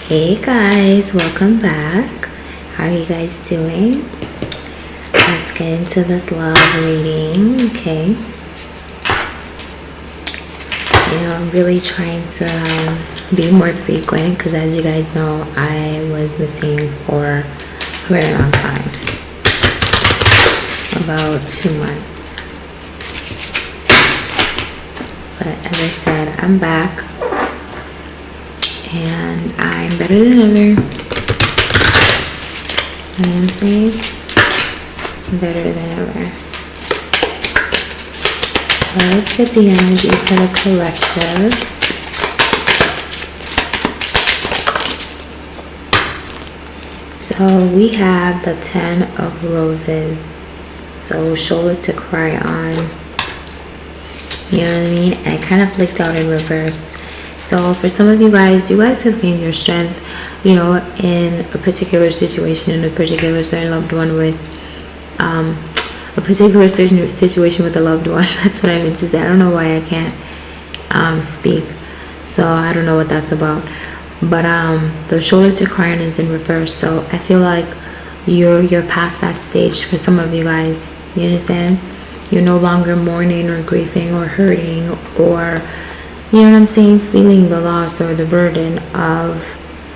Hey guys, welcome back. How are you guys doing? Let's get into this love reading. Okay, I'm really trying to be more frequent because, as you guys know, I was missing for a very long time, about 2 months. But as I said, I'm back. And I'm better than ever. You know what I'm saying? Better than ever. So let's get the energy for the collective. So we have the 10 of Roses. So shoulders to cry on. You know what I mean? And it kind of flicked out in reverse. So for some of you guys have gained your strength, in a particular situation, in a particular certain loved one with, a particular certain situation with a loved one. That's what I meant to say. I don't know why I can't speak. So I don't know what that's about. But the shoulder to cry on is in reverse. So I feel like you're past that stage for some of you guys. You understand? You're no longer mourning or grieving or hurting or, you know what I'm saying, feeling the loss or the burden of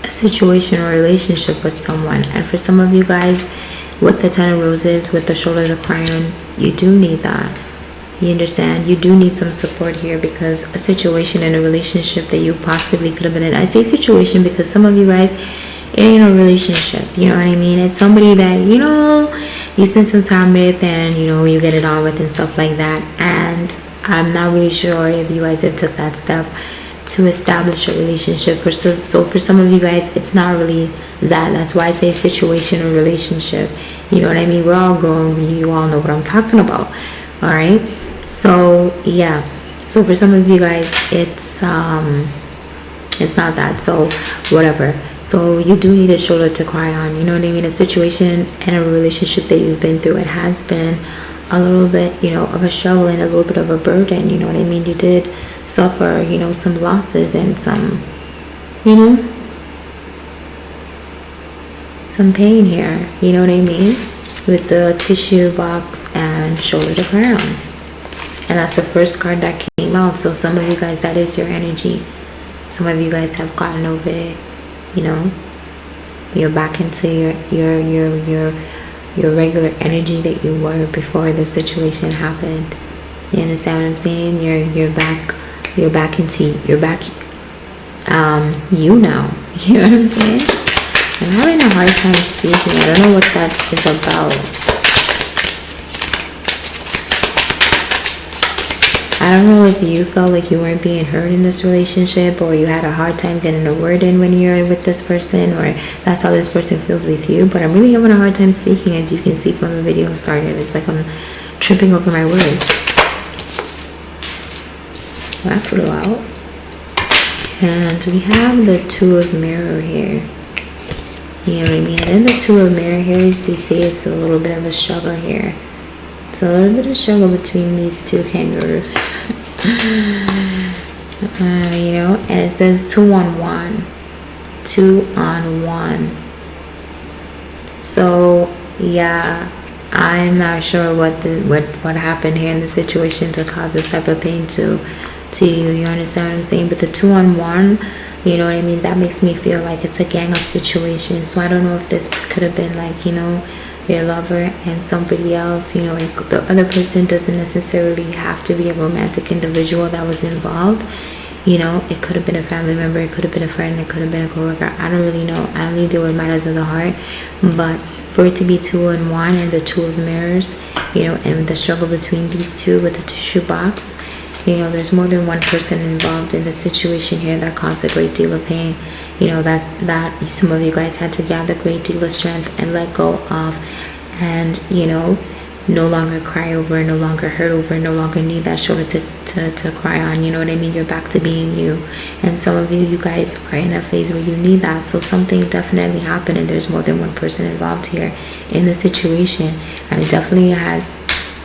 a situation or relationship with someone. And for some of you guys with the 10 of Roses, with the shoulder to cry on, you do need that. You understand? You do need some support here because a situation in a relationship that you possibly could have been in. I say situation because some of you guys, it ain't a relationship. You know what I mean? It's somebody that, you spend some time with and, you get it on with and stuff like that. And I'm not really sure if you guys have took that step to establish a relationship. So for some of you guys, it's not really that. That's why I say situation or relationship. You know what I mean? We're all grown. You all know what I'm talking about. All right. So yeah. So for some of you guys, it's not that. So whatever. So you do need a shoulder to cry on. You know what I mean? A situation and a relationship that you've been through. It has been a little bit, of a struggle and a little bit of a burden, you know what I mean? You did suffer, some losses and some, some pain here, you know what I mean? With the tissue box and shoulder to cry on. And that's the first card that came out. So some of you guys, that is your energy. Some of you guys have gotten over it, You're back into your regular energy that you were before the situation happened. You understand what I'm saying? You're back you now. You know what I'm saying? I'm having a hard time speaking. I don't know what that is about. I don't know if you felt like you weren't being heard in this relationship, or you had a hard time getting a word in when you're with this person, or that's how this person feels with you. But I'm really having a hard time speaking, as you can see from the video started. It's like I'm tripping over my words. That flew out. And we have the 2 of Mirror here. You know what I mean? And the 2 of Mirror here is to say it's a little bit of a struggle here. It's a little bit of struggle between these 2 kangaroos. And it says 2 on 1. 2 on 1. So, yeah, I'm not sure what happened here in the situation to cause this type of pain to you. You understand what I'm saying? But the 2 on 1, you know what I mean? That makes me feel like it's a gang up situation. So I don't know if this could have been like, your lover and somebody else. The other person doesn't necessarily have to be a romantic individual that was involved. It could have been a family member, it could have been a friend, it could have been a coworker. I don't really know. I only deal with matters of the heart. But for it to be 2 on 1 and the 2 of Mirrors, and the struggle between these 2 with the tissue box, there's more than one person involved in the situation here that caused a great deal of pain. That some of you guys had to gather a great deal of strength and let go of, and no longer cry over, no longer hurt over, no longer need that shoulder to cry on. You know what I mean? You're back to being you. And some of you guys are in a phase where you need that. So something definitely happened, and there's more than one person involved here in the situation, and it definitely has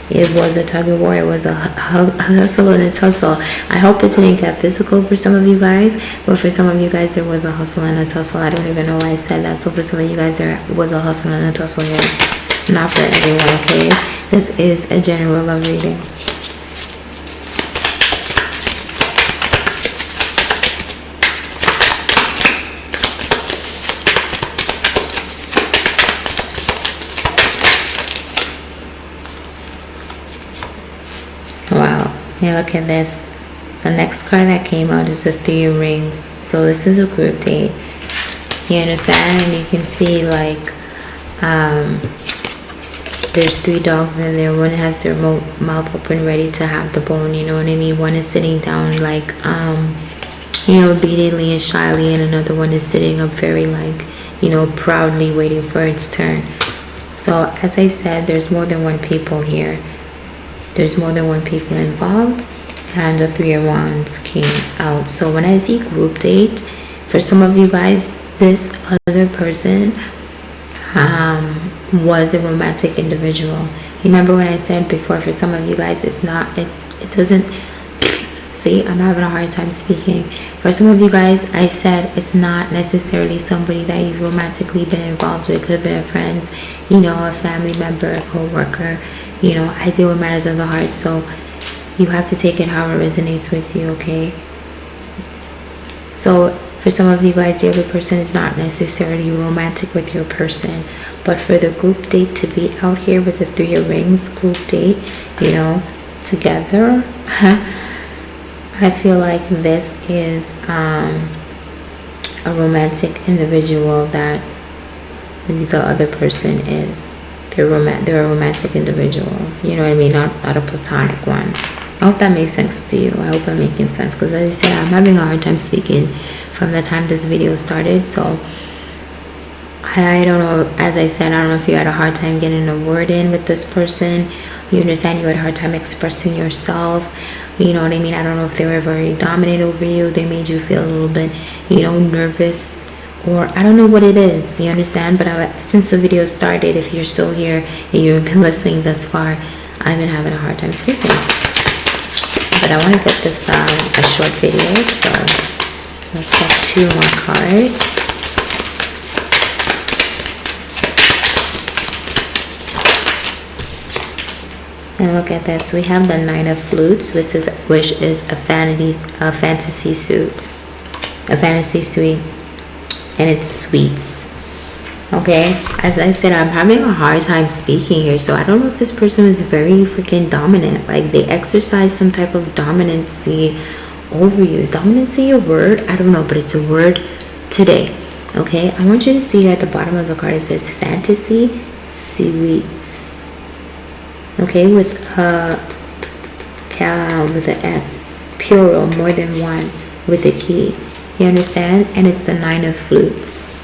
It was a tug of war. It was a hustle and a tussle. I hope it didn't get physical for some of you guys, but for some of you guys, there was a hustle and a tussle. I don't even know why I said that. So for some of you guys, there was a hustle and a tussle here. Not for everyone, okay? This is a general love reading. Wow, hey, look at this. The next card that came out is the Three of Rings. So this is a group date. You understand? And you can see like there's 3 dogs in there. One has their mouth open ready to have the bone, you know what I mean? One is sitting down like you know, obediently and shyly, and another one is sitting up very like, you know, proudly waiting for its turn. So as I said, there's more than one people here. There's more than one people involved, and the Three of Wands came out. So when I see group date, for some of you guys, this other person was a romantic individual. Remember when I said before, for some of you guys, it's not, it doesn't, see, I'm having a hard time speaking. For some of you guys, I said it's not necessarily somebody that you've romantically been involved with. It could have been a friend, you know, a family member, a co-worker. You know, I deal with matters of the heart, so you have to take it how it resonates with you, okay? So for some of you guys, the other person is not necessarily romantic with your person, but for the group date to be out here with the Three of Rings group date, you know, together, I feel like this is a romantic individual that the other person is. They're a romantic individual, you know what I mean? Not a platonic one. I hope that makes sense to you. I hope I'm making sense, because as I said, I'm having a hard time speaking from the time this video started. So I don't know, as I said, I don't know if you had a hard time getting a word in with this person. You understand, you had a hard time expressing yourself, you know what I mean? I don't know if they were very dominant over you. They made you feel a little bit, you know, nervous, or I don't know what it is, you understand? But since the video started, if you're still here and you've been listening thus far, I've been having a hard time speaking. But I want to get this a short video, so let's get 2 more cards. And look at this. We have the Nine of Flutes, which is a fantasy suite. And it's sweets. Okay, as I said, I'm having a hard time speaking here, so I don't know if this person is very freaking dominant. Like, they exercise some type of dominancy over you. Is dominancy a word? I don't know, but it's a word today. Okay, I want you to see at the bottom of the card, it says fantasy sweets. Okay, with an S, plural, more than one, with a key. You understand? And it's the Nine of Flutes.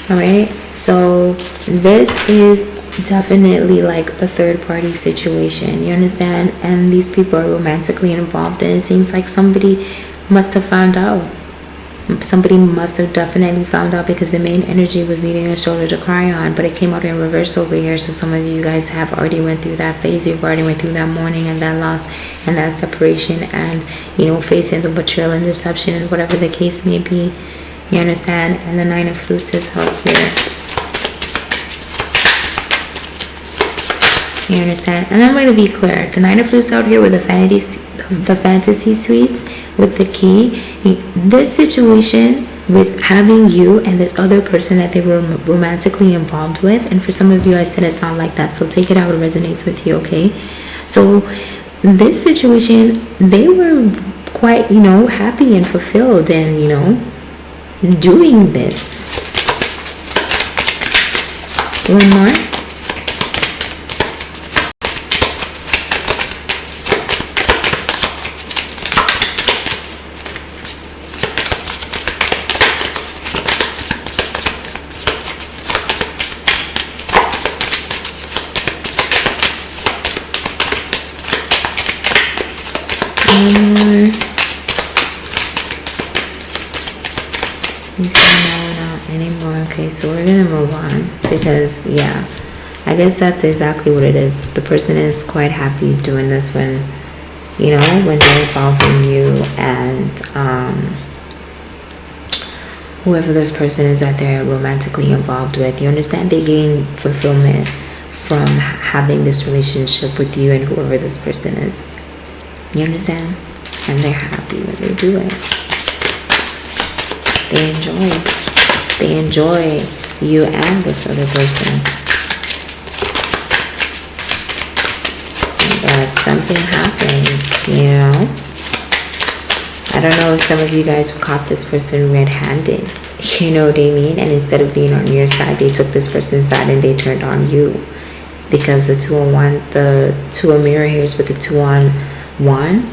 Alright, so this is definitely like a third party situation. You understand? And these people are romantically involved, and it seems like somebody must have found out. Somebody must have definitely found out, because the main energy was needing a shoulder to cry on, but it came out in reverse over here. So some of you guys have already went through that phase. You've already went through that mourning and that loss and that separation, and, you know, facing the betrayal and deception and whatever the case may be. You understand? And the Nine of Flutes is out here. You understand? And I'm going to be clear. The Nine of Flutes out here with the fantasy suites with the key. This situation with having you and this other person that they were romantically involved with, and for some of you, I said it's not like that. So take it how it resonates with you, okay? So this situation, they were quite, you know, happy and fulfilled and, you know, doing this. One more. You say no, not anymore. Okay, so we're gonna move on, because yeah, I guess that's exactly what it is. The person is quite happy doing this when, you know, when they're involving you and whoever this person is that they're romantically involved with. You understand? They gain fulfillment from having this relationship with you and whoever this person is. You understand? And they're happy when they do it. They enjoy you and this other person. But something happens, you know. I don't know if some of you guys caught this person red-handed. You know what I mean? And instead of being on your side, they took this person's side and they turned on you. Because the 2-on-1, the 2 of mirror here is with the 2-on-1.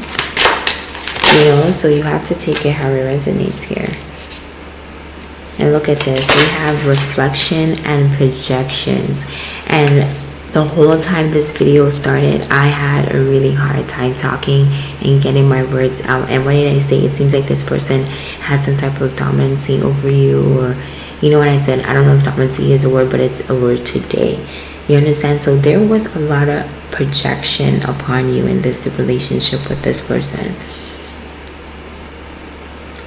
You know, so you have to take it how it resonates here. And look at this. We have reflection and projections. And the whole time this video started, I had a really hard time talking and getting my words out. And what did I say? It seems like this person has some type of dominancy over you, or, you know what I said? I don't know if dominancy is a word, but it's a word today. You understand? So there was a lot of projection upon you in this relationship with this person.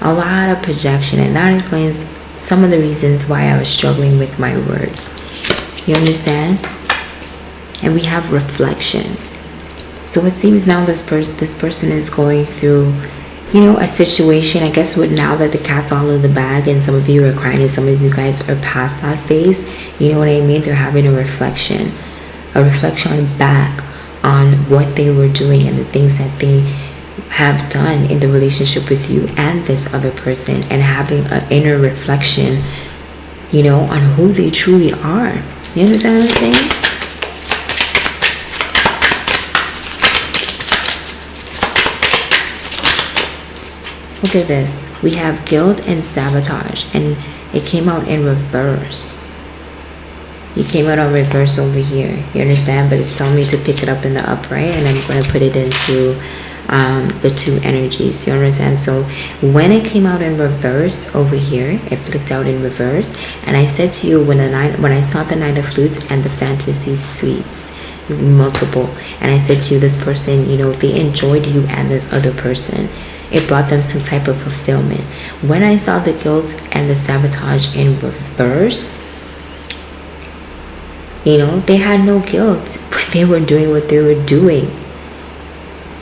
A lot of projection, and that explains some of the reasons why I was struggling with my words. You understand? And we have reflection. So it seems now this person is going through, you know, a situation. I guess with now that the cat's all in the bag and some of you are crying and some of you guys are past that phase, you know what I mean? They're having a reflection back on what they were doing and the things that they have done in the relationship with you and this other person, and having an inner reflection, you know, on who they truly are. You understand what I'm saying? Look at this. We have guilt and sabotage, and it came out in reverse. You came out on reverse over here. You understand? But it's telling me to pick it up in the upright, and I'm going to put it into the 2 energies. You understand? So when it came out in reverse over here, it flicked out in reverse, and I said to you when I saw the 9 of flutes and the fantasy suites, multiple, and I said to you, this person, you know, they enjoyed you and this other person. It brought them some type of fulfillment. When I saw the guilt and the sabotage in reverse, you know, they had no guilt, but they were doing what they were doing.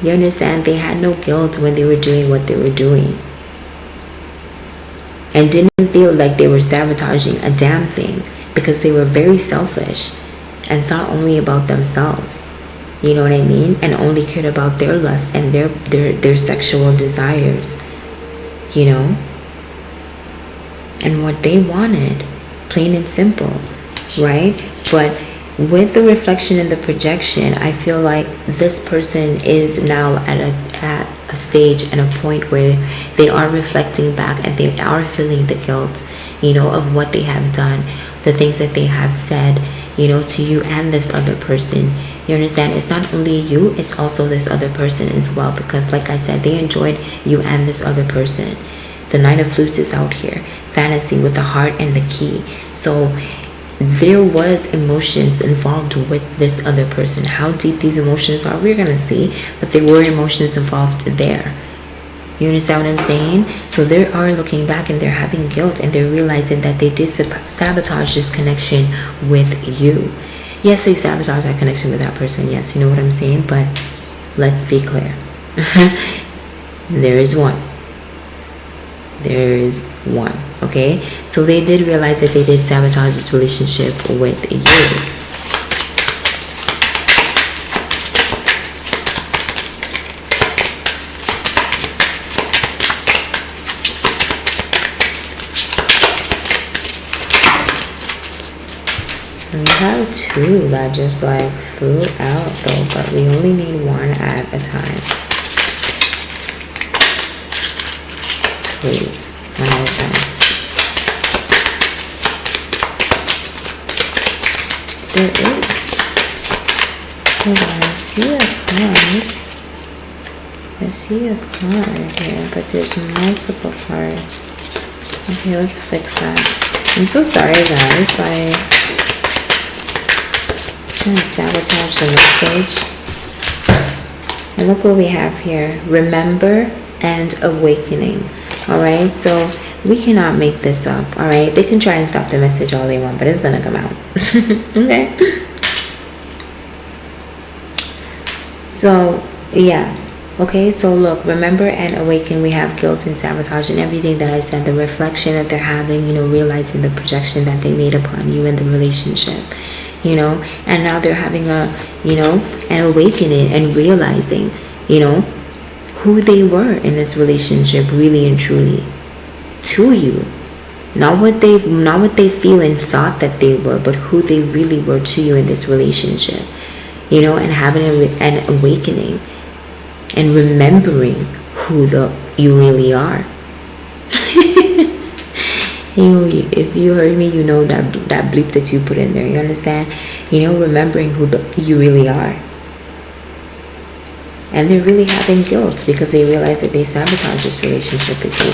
You understand? They had no guilt when they were doing what they were doing. And didn't feel like they were sabotaging a damn thing, because they were very selfish and thought only about themselves. You know what I mean? And only cared about their lust and their sexual desires, you know, and what they wanted, plain and simple, right? But with the reflection and the projection, I feel like this person is now at a stage and a point where they are reflecting back and they are feeling the guilt, you know, of what they have done, the things that they have said, you know, to you and this other person. You understand? It's not only you, it's also this other person as well, because like I said, they enjoyed you and this other person. The 9 of flutes is out here. Fantasy with the heart and the key. So there was emotions involved with this other person. How deep these emotions are, we're going to see, but there were emotions involved there. You understand what I'm saying? So they are looking back and they're having guilt, and they're realizing that they did sabotage this connection with you. Yes, they sabotage that connection with that person. Yes, you know what I'm saying? But let's be clear. There is one. There is one. Okay? So they did realize that they did sabotage this relationship with you. We have 2 that just like flew out though, but we only need 1 at a time. Please, 1 at a time. There is, hold on, I see a card. I see a card here, but there's multiple cards. Okay, let's fix that. I'm so sorry guys, like, Trying to sabotage the message. And look what we have here. Remember and awakening. Alright, so we cannot make this up. Alright, they can try and stop the message all they want, but it's gonna come out. Okay. So, yeah. Okay, so look, remember and awaken, we have guilt and sabotage and everything that I said, the reflection that they're having, realizing the projection that they made upon you in the relationship, and now they're having an awakening and realizing, who they were in this relationship really and truly to you. Not what they feel and thought that they were, but who they really were to you in this relationship, and having an awakening. And remembering who you really are. If you heard me, that bleep that you put in there. You understand? Remembering who you really are. And they're really having guilt because they realize that they sabotaged this relationship with you.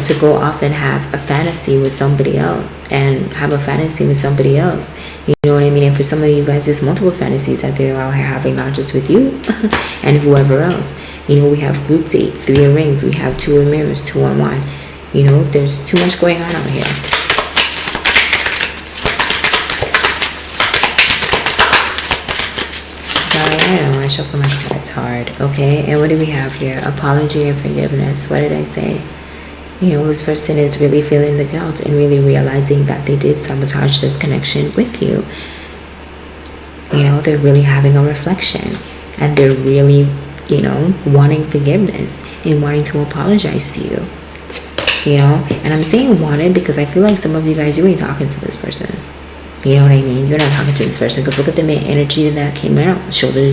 To go off and have a fantasy with somebody else. And have a fantasy with somebody else. You know what I mean? And for some of you guys, there's multiple fantasies that they're out here having, not just with you and whoever else. We have group date, 3 of rings, we have 2 of mirrors, 2 on 1. There's too much going on out here. Sorry, I know, I shuffle my cards hard, okay? And what do we have here? Apology and forgiveness. What did I say? This person is really feeling the guilt and really realizing that they did sabotage this connection with you. They're really having a reflection and they're really, wanting forgiveness and wanting to apologize to you. And I'm saying wanted because I feel like some of you guys, you ain't talking to this person. You know what I mean? You're not talking to this person because look at the energy that came out. Shoulder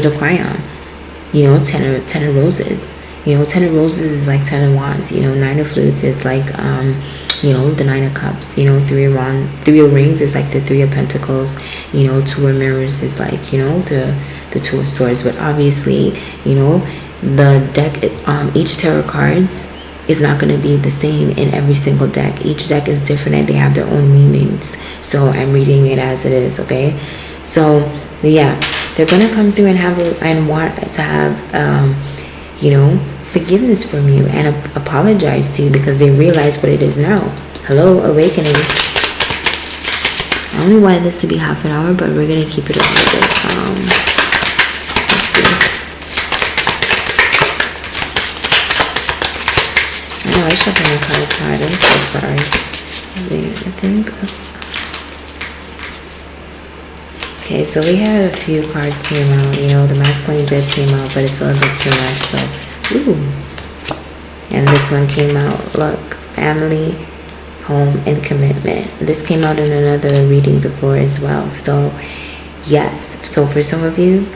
to cry on. 10 of roses. 10 of roses is like 10 of wands. 9 of flutes is like, the 9 of cups. 3 of rings is like the 3 of pentacles. 2 of mirrors is like, the 2 of swords. But obviously, the deck, each tarot cards is not going to be the same in every single deck. Each deck is different and they have their own meanings. So I'm reading it as it is, okay? So, yeah, they're going to come through and want to have, forgiveness from you and apologize to you because they realize what it is now. Hello, awakening. I only wanted this to be half an hour, but we're going to keep it a little bit. Let's see. I know I shuffled my cards hard. I'm so sorry. I think. Okay, so we had a few cards came out. The masculine death came out, but it's a little bit too much, so. Ooh. And this one came out, look, family, home, and commitment. This came out in another reading before as well. So, yes. So for some of you,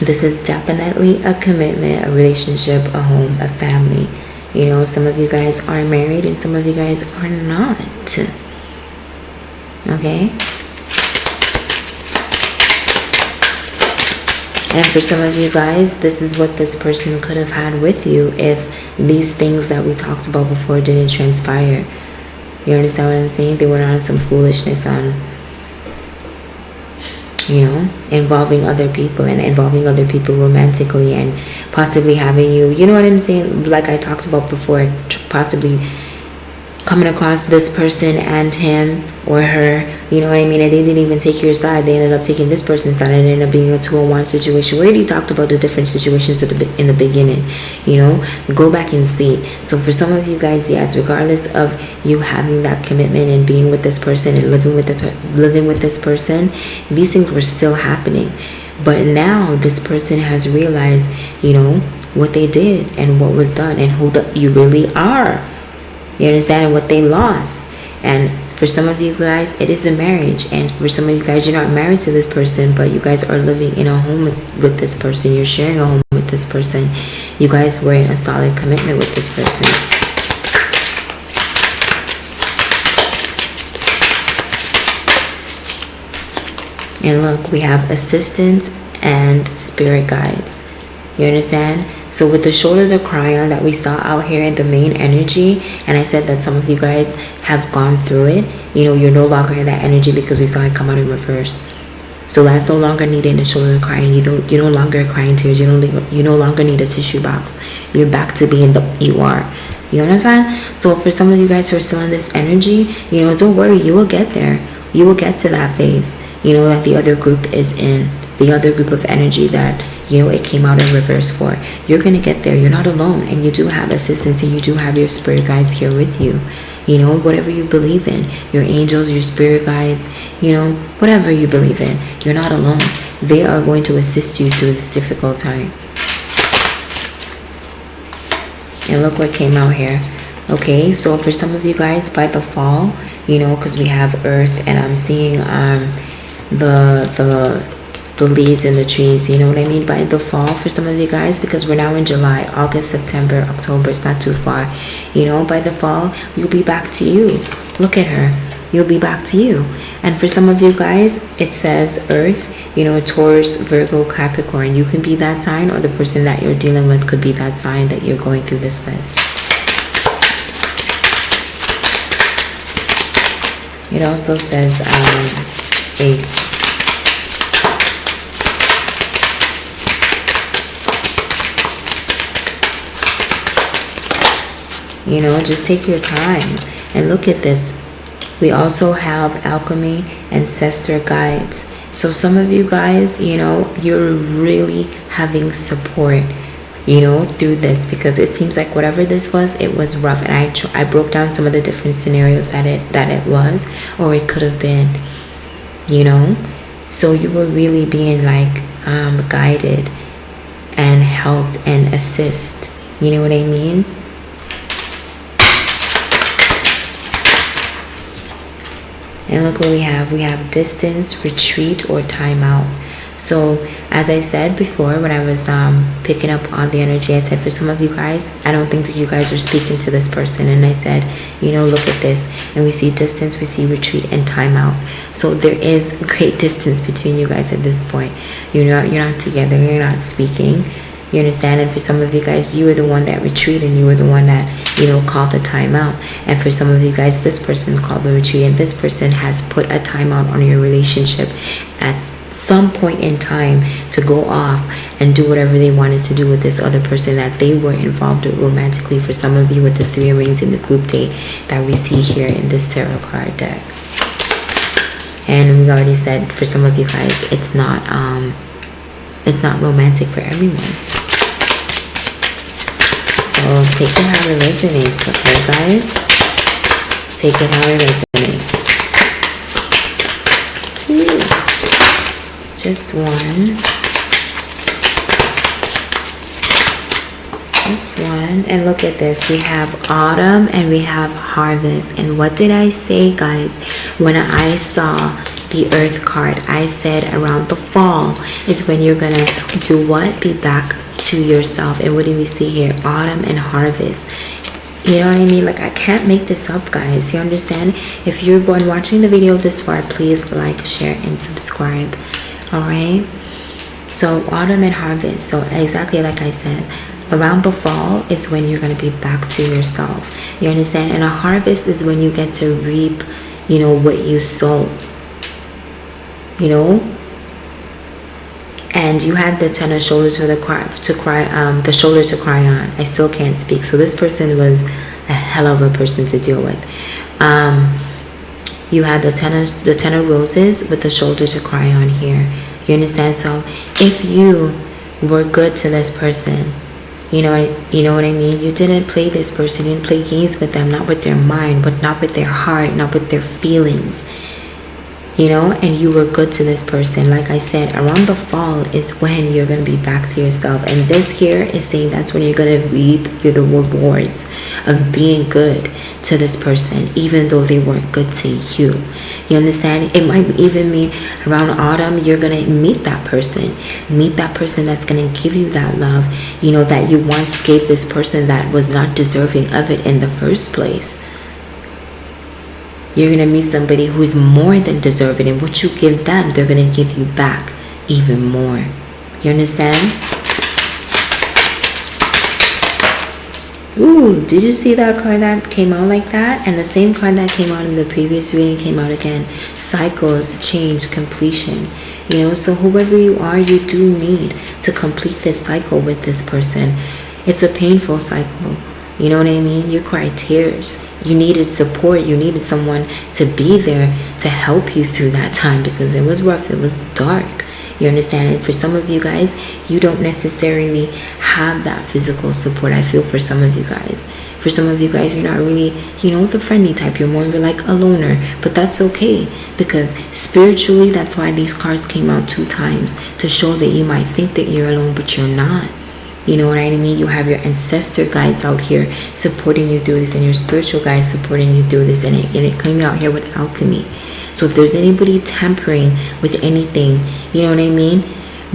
this is definitely a commitment, a relationship, a home, a family. Some of you guys are married and some of you guys are not. Okay? And for some of you guys, this is what this person could have had with you if these things that we talked about before didn't transpire. You understand what I'm saying? They went on some foolishness on, involving other people and involving other people romantically and possibly having you, you know what I'm saying? Like I talked about before, possibly coming across this person and him or her, you know what I mean? And they didn't even take your side. They ended up taking this person's side and it ended up being a 2-on-1 situation. We already talked about the different situations in the beginning, Go back and see. So for some of you guys, yes, regardless of you having that commitment and being with this person and living with this person, these things were still happening. But now this person has realized, what they did and what was done and who you really are. You understand? And what they lost. And for some of you guys, it is a marriage. And for some of you guys, you're not married to this person, but you guys are living in a home with this person. You're sharing a home with this person. You guys were in a solid commitment with this person. And look, we have assistance and spirit guides. You understand? So with the shoulder to cry on that we saw out here in the main energy, and I said that some of you guys have gone through it, you know, you're no longer in that energy because we saw it come out in reverse. So that's no longer needing a shoulder to cry, and you no longer crying tears. You no longer need a tissue box. You're back to being the you are. You understand? So for some of you guys who are still in this energy, you know, don't worry, you will get there. You will get to that phase, you know, that the other group is in, the other group of energy that, you know, it came out in reverse for. You're going to get there. You're not alone, and you do have assistance, and you do have your spirit guides here with you. You know, whatever you believe in, your angels, your spirit guides, you know, whatever you believe in, you're not alone. They are going to assist you through this difficult time. And look what came out here. Okay, so for some of you guys, by the fall, you know, because we have earth, and I'm seeing the leaves in the trees, you know what I mean, by the fall for some of you guys, because we're now in July, August, September, October, it's not too far, you know, by the fall you'll be back to you. Look at her, you'll be back to you. And for some of you guys, it says earth, you know, Taurus, Virgo, Capricorn. You can be that sign, or the person that you're dealing with could be that sign that you're going through this with. It also says ace. You know, just take your time and look at this. We also have alchemy, ancestor guides. So some of you guys, you know, you're really having support, you know, through this, because it seems like whatever this was, it was rough. And I broke down some of the different scenarios that it was, or it could have been, you know. So you were really being like guided and helped and assist. You know what I mean? And look what we have. We have distance, retreat, or timeout. So as I said before, when I was picking up on the energy, I said for some of you guys, I don't think that you guys are speaking to this person. And I said, you know, look at this. And we see distance, we see retreat, and timeout. So there is great distance between you guys at this point. You're not together. You're not speaking. You understand? And for some of you guys, you were the one that retreated, and you were the one that, you know, called the timeout. And for some of you guys, this person called the retreat, and this person has put a timeout on your relationship at some point in time to go off and do whatever they wanted to do with this other person that they were involved with romantically. For some of you, with the 3 of rings in the group date that we see here in this tarot card deck. And we already said for some of you guys, it's not romantic for everyone. So take it how it resonates, okay guys? Take it how it resonates. Ooh. Just one. Just one. And look at this. We have autumn and we have harvest. And what did I say, guys? When I saw the earth card, I said around the fall is when you're gonna do what? Be back to yourself. And what do we see here? Autumn and harvest. You know what I mean? Like, I can't make this up, guys. You understand? If you're born watching the video this far, please like, share, and subscribe. Alright? So autumn and harvest. So exactly like I said, around the fall is when you're gonna be back to yourself. You understand? And a harvest is when you get to reap, you know, what you sow. You know? And you had the 10 of shoulders for the shoulder to cry on. I still can't speak. So this person was a hell of a person to deal with. You had the 10 of roses with the shoulder to cry on here. You understand? So if you were good to this person, you know what I mean? You didn't play this person. You didn't play games with them, not with their mind, but not with their heart, not with their feelings. You know, and you were good to this person. Like I said, around the fall is when you're going to be back to yourself. And this here is saying that's when you're going to reap the rewards of being good to this person, even though they weren't good to you. You understand? It might even mean around autumn, you're going to meet that person. Meet that person that's going to give you that love, you know, that you once gave this person that was not deserving of it in the first place. You're going to meet somebody who is more than deserving, and what you give them, they're going to give you back even more. You understand? Ooh, did you see that card that came out like that? And the same card that came out in the previous reading came out again. Cycles, change, completion. You know, so whoever you are, you do need to complete this cycle with this person. It's a painful cycle. You know what I mean? You cried tears. You needed support. You needed someone to be there to help you through that time, because it was rough. It was dark. You understand? And for some of you guys, you don't necessarily have that physical support. I feel for some of you guys. For some of you guys, you're not really, you know, the friendly type. You're more of like a loner. But that's okay, because spiritually, that's why these cards came out 2 times, to show that you might think that you're alone, but you're not. You know what I mean? You have your ancestor guides out here supporting you through this, and your spiritual guides supporting you through this, and it came out here with alchemy. So if there's anybody tampering with anything, you know what I mean,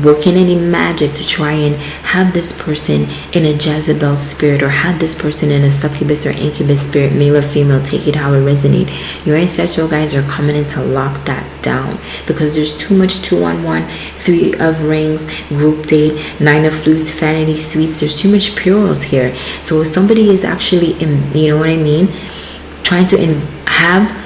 working any magic to try and have this person in a Jezebel spirit, or have this person in a succubus or incubus spirit, male or female, take it how it resonates. Your ancestral guys are coming in to lock that down, because there's too much 2-on-1, 3 of rings, group date, 9 of flutes, vanity suites. There's too much plurals here. So if somebody is actually you know what I mean, trying to have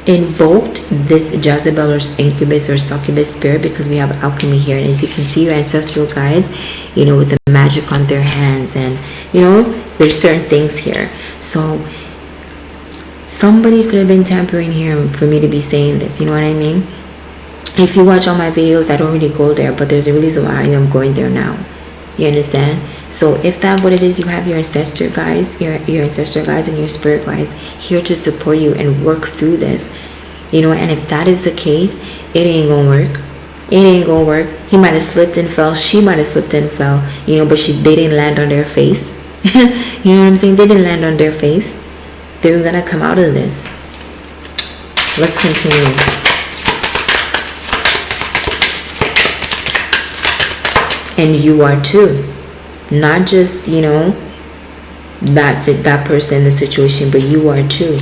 invoked this Jezebel or incubus or succubus spirit, because we have alchemy here, and as you can see, your ancestral guides, you know, with the magic on their hands, and you know, there's certain things here. So somebody could have been tampering here for me to be saying this, you know what I mean? If you watch all my videos, I don't really go there, but there's a reason why I am going there now. You understand? So if that's what it is, you have your ancestor guys, your ancestor guides and your spirit guides here to support you and work through this. You know, and if that is the case, it ain't gonna work. It ain't gonna work. He might have slipped and fell. She might have slipped and fell. You know, but they didn't land on their face. You know what I'm saying? They didn't land on their face. They're gonna come out of this. Let's continue. And you are too. Not just, you know, that's it, that person in the situation, but you are too.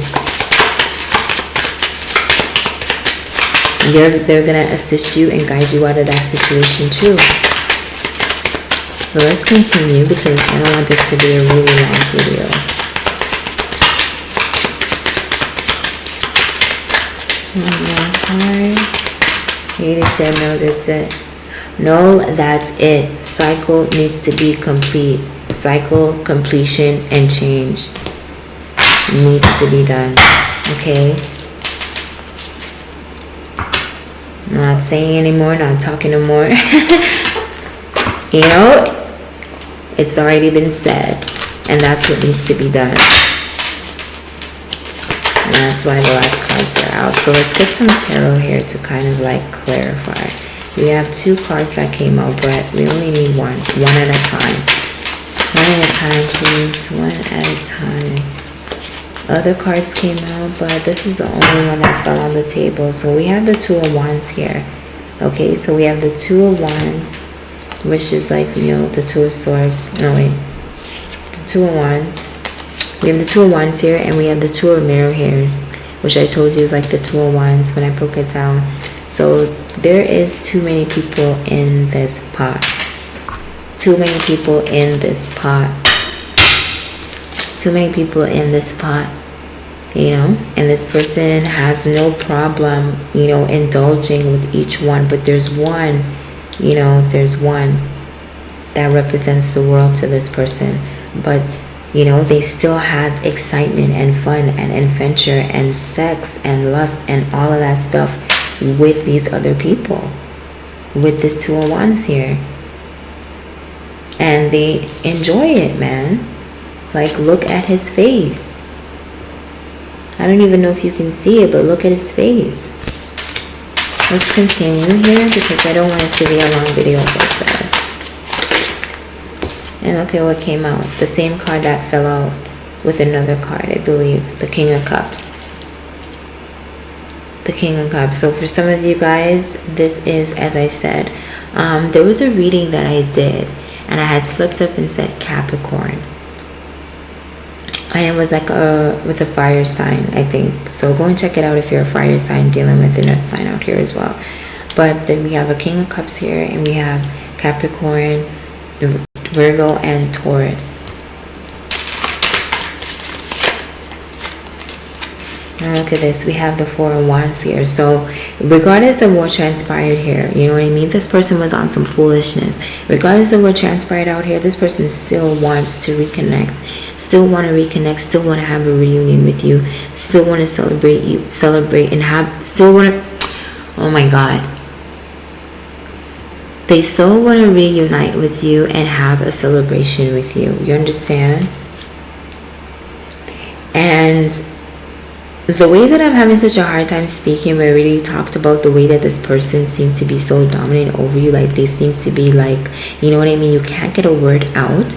They're gonna assist you and guide you out of that situation too. But let's continue, because I don't want this to be a really long video. One more card. Lady said no, that's it. No, that's it. Cycle needs to be complete. Cycle, completion, and change needs to be done. Okay? Not saying anymore, not talking no more. You know, it's already been said, and that's what needs to be done. And that's why the last cards are out. So let's get some tarot here to kind of like clarify. We have 2 cards that came out, but we only need one at a time. One at a time, please. One at a time. Other cards came out, but this is the only one that fell on the table. So we have the 2 of Wands here. Okay, so we have the 2 of Wands, which is like, you know, the 2 of Swords. No, wait. The 2 of Wands. We have the 2 of Wands here, and we have the 2 of Mirror here, which I told you is like the 2 of Wands when I broke it down. So there is too many people in this pot. Too many people in this pot. Too many people in this pot. You know, and this person has no problem, you know, indulging with each one. But there's one, you know, there's one that represents the world to this person. But, you know, they still have excitement and fun and adventure and sex and lust and all of that stuff with these other people, with this 2 of Wands here, and they enjoy it, man. Like, look at his face. I don't even know if you can see it, but look at his face. Let's continue here, because I don't want it to be a long video, as I said. And look at what came out. The same card that fell out with another card, I believe, the King of Cups. The King of Cups. So for some of you guys, this is, as I said, there was a reading that I did, and I had slipped up and said Capricorn, and it was like with a fire sign, I think. So go and check it out if you're a fire sign dealing with the earth sign out here as well. But then we have a King of Cups here, and we have Capricorn, Virgo, and Taurus. Look at this. We have the Four of Wands here. So regardless of what transpired here, you know what I mean? This person was on some foolishness. Regardless of what transpired out here, this person still wants to reconnect. Still want to reconnect. Still want to have a reunion with you. Still want to celebrate and have, still want to, oh my God. They still want to reunite with you and have a celebration with you. You understand? And the way that I'm having such a hard time speaking, we already talked about the way that this person seemed to be so dominant over you. Like they seem to be like, you know what I mean? You can't get a word out.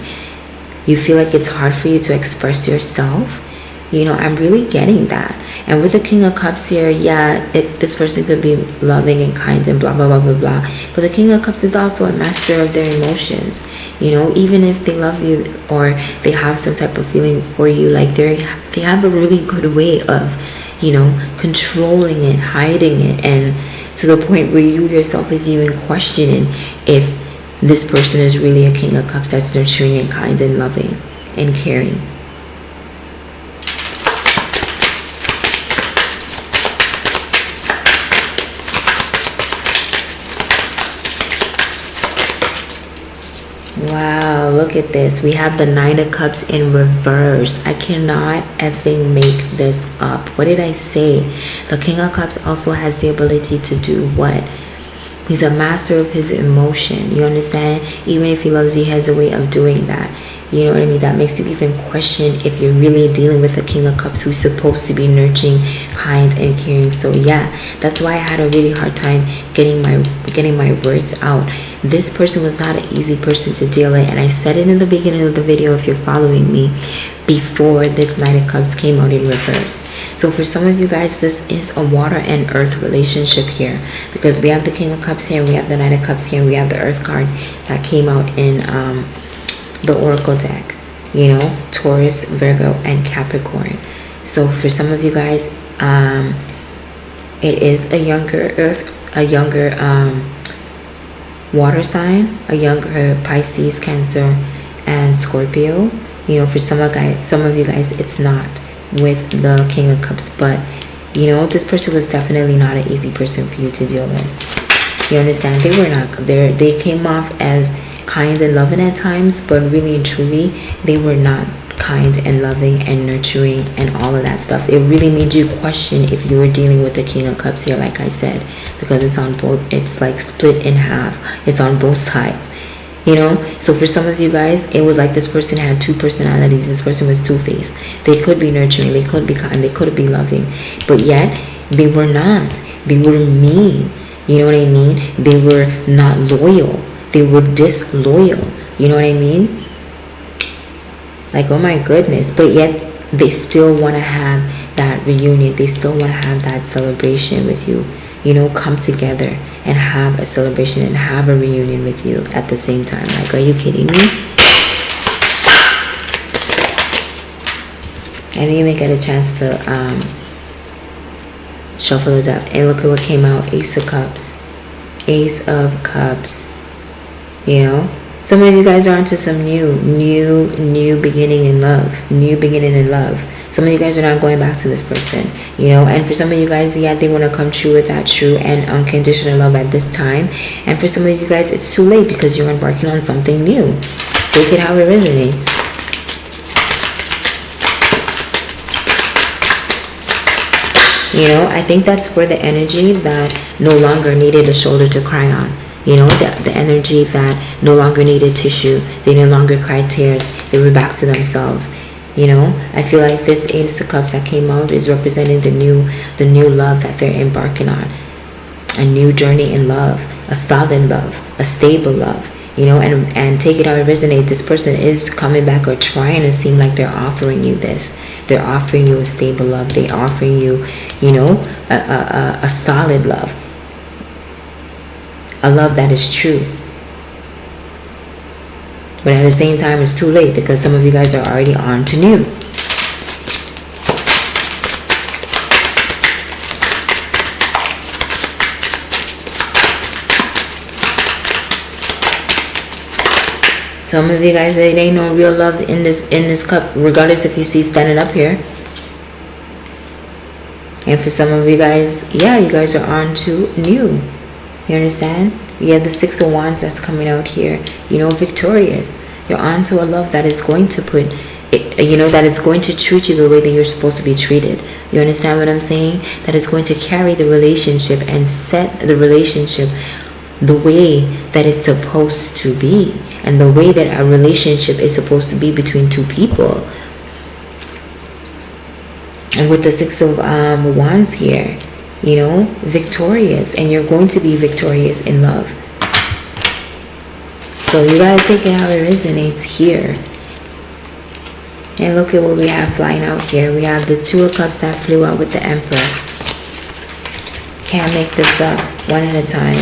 You feel like it's hard for you to express yourself. You know, I'm really getting that. And with the King of Cups here, yeah, this person could be loving and kind and blah, blah, blah, blah, blah. But the King of Cups is also a master of their emotions. You know, even if they love you or they have some type of feeling for you, like they have a really good way of, you know, controlling it, hiding it, and to the point where you yourself is even questioning if this person is really a King of Cups that's nurturing and kind and loving and caring. Wow, look at this. We have the Nine of Cups in reverse. I cannot effing make this up. What did I say? The King of Cups also has the ability to do what? He's a master of his emotion. You understand? Even if he loves you, he has a way of doing that. You know what I mean? That makes you even question if you're really dealing with a King of Cups who's supposed to be nurturing, kind, and caring. So yeah, that's why I had a really hard time getting my words out. This person was not an easy person to deal with, and I said it in the beginning of the video if you're following me, before this Nine of Cups came out in reverse. So for some of you guys, this is a water and earth relationship here, because we have the King of Cups here, we have the Nine of Cups here, we have the Earth card that came out in the Oracle deck, you know, Taurus, Virgo, and Capricorn. So for some of you guys, it is a younger water sign, a younger Pisces, Cancer, and Scorpio. You know, for some of you guys, it's not with the King of Cups, but you know, this person was definitely not an easy person for you to deal with. You understand? They were not. They came off as kind and loving at times, but really and truly, they were not kind and loving and nurturing and all of that stuff. It really made you question if you were dealing with the King of Cups here, like I said, because it's on both. It's like split in half. It's on both sides. You know, so for some of you guys, it was like this person had two personalities. This person was two-faced. They could be nurturing, they could be kind, they could be loving, but yet they were not. They were mean. You know what I mean? They were not loyal. They were disloyal. You know what I mean? Like, oh my goodness. But yet they still want to have that reunion. They still want to have that celebration with you. You know, come together and have a celebration and have a reunion with you at the same time. Like, are you kidding me? I didn't even get a chance to shuffle the deck. And look at what came out. Ace of Cups. Ace of Cups. You know, some of you guys are onto some new beginning in love. New beginning in love. Some of you guys are not going back to this person, you know. And for some of you guys, yeah, they want to come true with that true and unconditional love at this time. And for some of you guys, it's too late because you're embarking on something new. Take it how it resonates. You know, I think that's for the energy that no longer needed a shoulder to cry on. You know, the energy that no longer needed tissue. They no longer cried tears. They were back to themselves. You know, I feel like this Ace of Cups that came out is representing the new love that they're embarking on. A new journey in love, a solid love, a stable love. You know, and take it how it resonates. This person is coming back or trying to seem like they're offering you this. They're offering you a stable love. They're offering you, you know, a solid love. A love that is true. But at the same time, it's too late because some of you guys are already on to new. Some of you guys, it ain't no real love in this cup, regardless if you see standing up here. And for some of you guys, yeah, you guys are on to new. You understand? You have the Six of Wands that's coming out here. You know, victorious. You're on to a love that is going to put, that it's going to treat you the way that you're supposed to be treated. You understand what I'm saying? That is going to carry the relationship and set the relationship the way that it's supposed to be. And the way that a relationship is supposed to be between two people. And with the Six of Wands here, you know, victorious. And you're going to be victorious in love. So you gotta take it how it resonates here. And look at what we have flying out here. We have the Two of Cups that flew out with the Empress. Can't make this up. One at a time.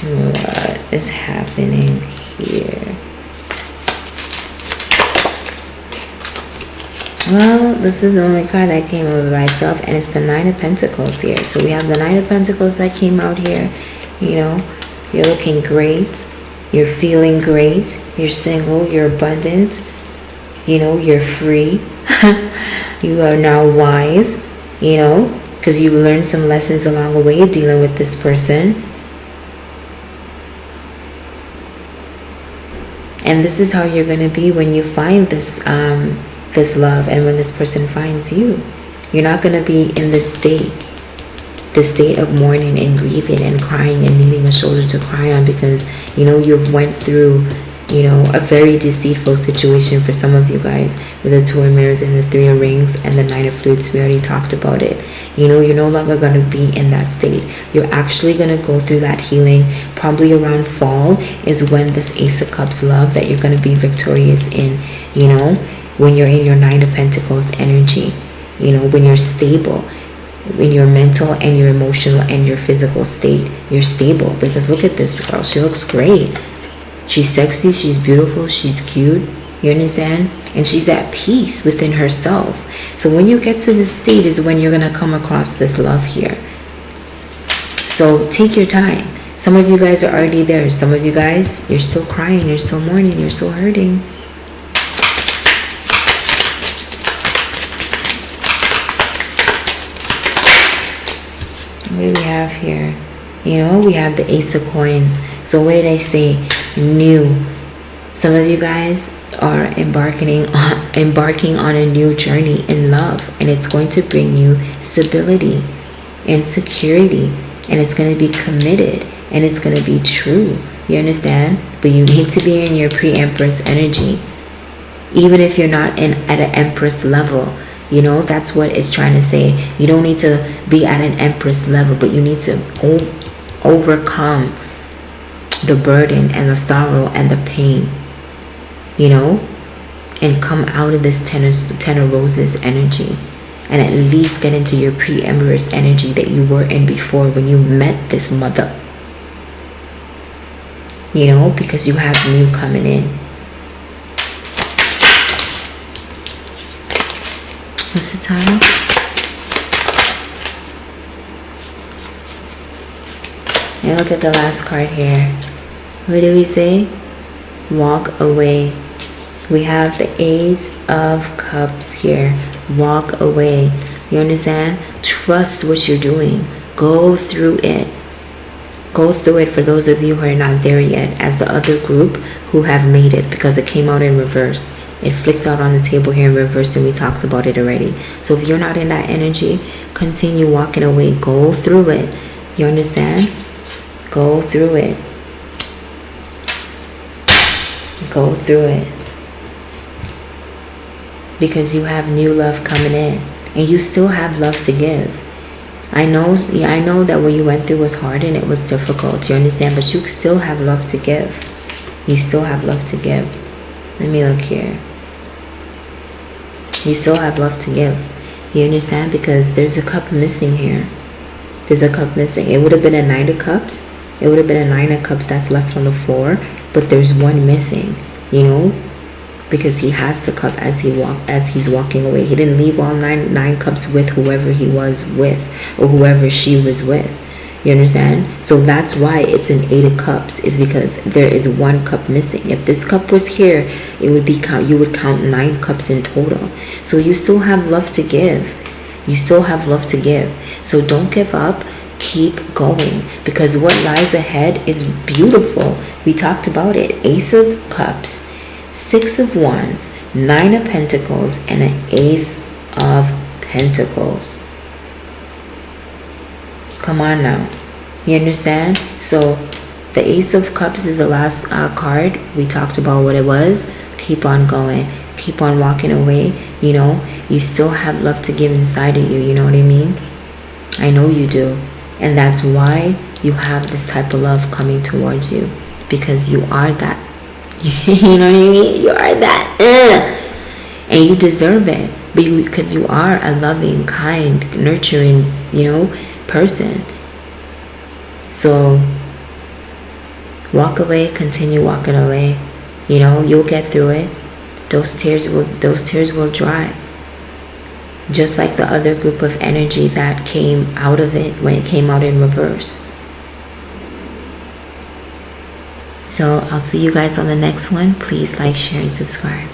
What is happening here? Well, this is the only card that came over by itself, and it's the Nine of Pentacles here. So we have the Nine of Pentacles that came out here. You know, you're looking great. You're feeling great. You're single. You're abundant. You know, you're free. You are now wise, you know, because you learned some lessons along the way dealing with this person. And this is how you're going to be when you find this this love, and when this person finds you. You're not going to be in this state of mourning and grieving and crying and needing a shoulder to cry on, because, you know, you've went through, you know, a very deceitful situation for some of you guys with the Two of Mirrors and the Three of Rings and the Nine of Flutes. We already talked about it. You know, you're no longer going to be in that state. You're actually going to go through that healing. Probably around fall is when this Ace of Cups love that you're going to be victorious in, you know, when you're in your Nine of Pentacles energy, you know, when you're stable in your mental and your emotional and your physical state. You're stable, because look at this girl. She looks great. She's sexy, she's beautiful, she's cute, you understand? And she's at peace within herself. So when you get to this state is when you're going to come across this love here. So take your time. Some of you guys are already there. Some of you guys, you're still crying, you're still mourning, you're still hurting. What do we have here? You know, we have the Ace of Coins. So what did I say? New. Some of you guys are embarking on a new journey in love, and it's going to bring you stability and security, and it's going to be committed, and it's going to be true. You understand? But you need to be in your pre-Empress energy, even if you're not at an Empress level. You know, that's what it's trying to say. You don't need to be at an Empress level, but you need to overcome the burden and the sorrow and the pain, you know, and come out of this Ten of Roses energy, and at least get into your pre-Empress energy that you were in before when you met this mother, you know, because you have new coming in. What's the time? And look at the last card here. What do we say? Walk away. We have the Eight of Cups here. Walk away. You understand? Trust what you're doing. Go through it. Go through it for those of you who are not there yet, as the other group who have made it, because it came out in reverse. It flicked out on the table here in reverse, and we talked about it already. So if you're not in that energy, continue walking away. Go through it. You understand? Go through it. Go through it. Because you have new love coming in, and you still have love to give. I know that what you went through was hard and it was difficult. You understand? But you still have love to give. You still have love to give. Let me look here. You still have love to give. You understand? Because there's a cup missing here. There's a cup missing. It would have been a Nine of Cups. It would have been a Nine of Cups that's left on the floor. But there's one missing. You know? because he has the cup as he's walking away. He didn't leave all nine cups with whoever he was with or whoever she was with. You understand? So that's why it's an 8 of cups, is because there is 1 cup missing. If this cup was here, it would be you would count 9 cups in total. So you still have love to give. You still have love to give. So don't give up. Keep going, because what lies ahead is beautiful. We talked about it. Ace of Cups, 6 of Wands, 9 of Pentacles, and an Ace of Pentacles. Come on now. You understand? So the Ace of Cups is the last card. We talked about what it was. Keep on going. Keep on walking away. You know, you still have love to give inside of you. You know what I mean? I know you do. And that's why you have this type of love coming towards you. Because you are that. You know what I mean? You are that. And you deserve it. Because you are a loving, kind, nurturing, person. So walk away, continue walking away. You'll get through it. Those tears will dry. Just like the other group of energy that came out of it when it came out in reverse. So I'll see you guys on the next one. Please like, share, and subscribe.